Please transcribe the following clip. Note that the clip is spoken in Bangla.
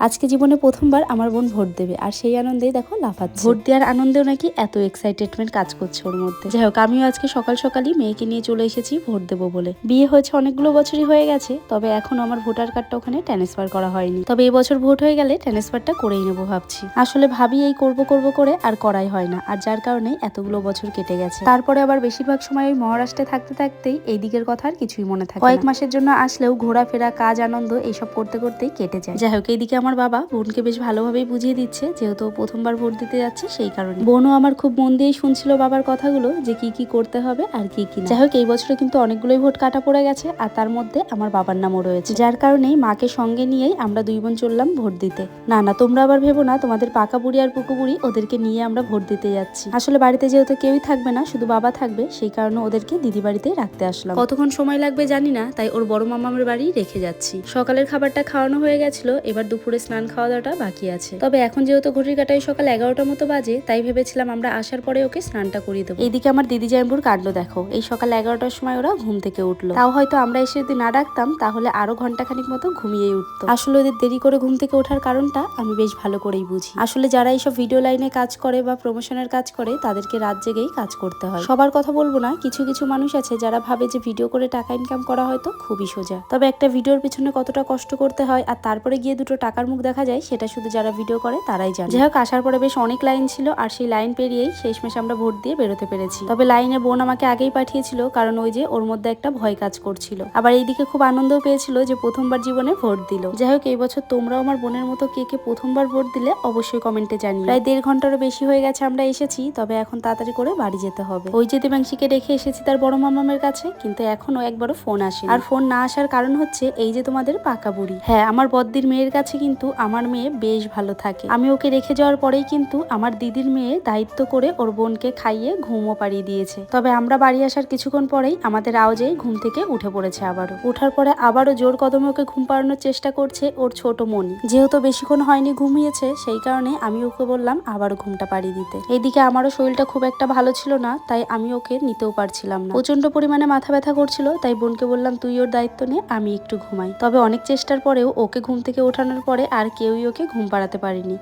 আজকে জীবনে প্রথমবার আমার বোন ভোট দেবে, আর সেই আনন্দেই দেখো লাফাচ্ছে। ভোট দেওয়ার আনন্দেও নাকি এত এক্সাইটেডমেন্ট কাজ করছে ওর মধ্যে। যাই হোক, আমিও আজকে সকাল সকালই মেয়েকে নিয়ে চলে এসেছি ভোট দেবো বলে। বিয়ে হয়েছে অনেকগুলো বছরই হয়ে গেছে, তবে এখন আমার ভোটার কার্ডটা ওখানে ট্রান্সফার করা হয়নি। তবে এবছর ভোট হয়ে গেলে ট্রান্সফারটা করেই নেবো ভাবছি। আসলে ভাবি এই করবো করে আর করাই হয় না, আর যার কারণে এতগুলো বছর কেটে গেছে। তারপরে আবার বেশিরভাগ সময় ওই মহারাষ্ট্রে থাকতে থাকতেই এই দিকের কথা আর কিছুই মনে থাকে। কয়েক মাসের জন্য আসলেও ঘোরাফেরা, কাজ, আনন্দ এইসব করতে করতেই কেটে যায়। যাই হোক, এইদিকে আমার বাবা বোনকে বেশ ভালোভাবেই বুঝিয়ে দিচ্ছে, যেহেতু প্রথমবার ভোট দিতে যাচ্ছে সেই কারণে। বোনও আমার খুব মন দিয়েই শুনছিল বাবার কথাগুলো, যে কি কি করতে হবে আর কি কি না। যাই হোক, এই বছরে কিন্তু অনেকগুলোই ভোট কাটা পড়ে গেছে, আর তার মধ্যে আমার বাবার নামও রয়েছে, যার কারণেই মাকে সঙ্গে নিয়েই আমরা দুই বোন চললাম ভোট দিতে। না না, তোমরা আবার ভেবো না তোমাদের পাকা বুড়ি আর পুকু বুড়ি ওদেরকে নিয়ে আমরা ভোট দিতে যাচ্ছি। আসলে বাড়িতে যেহেতু কেউই থাকবে না, শুধু বাবা থাকবে, সেই কারণে ওদেরকে দিদি বাড়িতেই রাখতে আসলাম। কতক্ষণ সময় লাগবে জানি না, তাই ওর বড় মামার বাড়ি রেখে যাচ্ছি। সকালের খাবারটা খাওয়ানো হয়ে গেছিল, এবার দুপুরে স্নান খাওয়া দাওয়াটা বাকি আছে। তবে এখন যেহেতু ঘড়ির কাটায় সকাল 11টার মতো বাজে, তাই ভেবেছিলাম আমরা আসার পরে ওকে স্নানটা করিয়ে দেবো। এইদিকে আমার দিদি জাম্বুর কাণ্ড দেখো, এই সকাল 11টার সময় ওরা ঘুম থেকে উঠলো। তাও হয়তো আমরা এসে যদি না ডাকতাম তাহলে আরো ঘন্টাখানিক মতো ঘুমিয়েই উঠতো। আসলে ওদের দেরি করে ঘুম থেকে ওঠার কারণটা আমি বেশ ভালো করেই বুঝি। আসলে যারা এইসব ভিডিও লাইনে কাজ করে বা প্রমোশনের কাজ করে, তাদেরকে রাত জেগেই কাজ করতে হয়। সবার কথা বলবো না, কিছু কিছু মানুষ আছে যারা ভাবে যে ভিডিও করে টাকা ইনকাম করা হয়তো খুবই সোজা। তবে একটা ভিডিওর পিছনে কতটা কষ্ট করতে হয়, আর তারপরে গিয়ে দুটো টাকার মুখ দেখা যায়, সেটা শুধু যারা ভিডিও করে তারাই জানে। যাই হোক, আসার পরে বেশ অনেক লাইন ছিল, আর সেই লাইন পেরিয়েই শেষমেশ আমরা ভোট দিয়ে বেরোতে পেরেছি। তবে লাইনে বোন আমাকে আগেই পাঠিয়েছিল, কারণ ওই যে ওর মধ্যে একটা ভয় কাজ করছিল। আবার এইদিকে খুব আনন্দও পেয়েছিল যে প্রথমবার জীবনে ভোট দিল। যাই হোক, এই বছর তোমরাও আমার বোনের মতো কে কে প্রথমবার ভোট দিলে অবশ্যই কমেন্টে জানিও। প্রায় 1.5 ঘন্টারও বেশি হয়ে গেছে আমরা এসেছি, তবে এখন তাড়াতাড়ি করে বাড়ি যেতে হবে। ওই যে দেবাংশীকে রেখে এসেছি তার বড় মামামের কাছে, কিন্তু এখনো একবারও ফোন আসে। আর ফোন না আসার কারণ হচ্ছে এই যে তোমাদের পাকা বুড়ি। হ্যাঁ, আমার বদ্দির মেয়ের কাছে কিন্তু আমার মেয়ে বেশ ভালো থাকে। আমি ওকে রেখে যাওয়ার পরেই কিন্তু আমার দিদির মেয়ে দায়িত্ব করে ওর বোনকে খাইয়ে ঘুমও পাড়িয়ে দিয়েছে। তবে আমরা বাড়ি আসার কিছুক্ষণ পরেই আমাদের আওয়াজেই ঘুম থেকে উঠে পড়েছে আবারও। ওঠার পরে আবারও জোর কদমে ওকে ঘুম পাড়ানোর চেষ্টা করছে ওর ছোট মনি। যেহেতু বেশিক্ষণ হয়নি ঘুমিয়েছে, সেই কারণে আমি ওকে বললাম আবারও ঘুমটা পাড়িয়ে দিতে। এইদিকে আমারও শরীরটা খুব একটা ভালো ছিল না, তাই আমি ওকে নিতেও পারছিলাম না। প্রচন্ড পরিমাণে মাথা ব্যথা করছিল, তাই বোনকে বললাম তুই ওর দায়িত্ব নে, আমি একটু ঘুমাই। তবে অনেক চেষ্টার পরেও ওকে ঘুম থেকে ওঠানোর পরে আর কেউই ওকে ঘুম পাড়াতে পারিনি।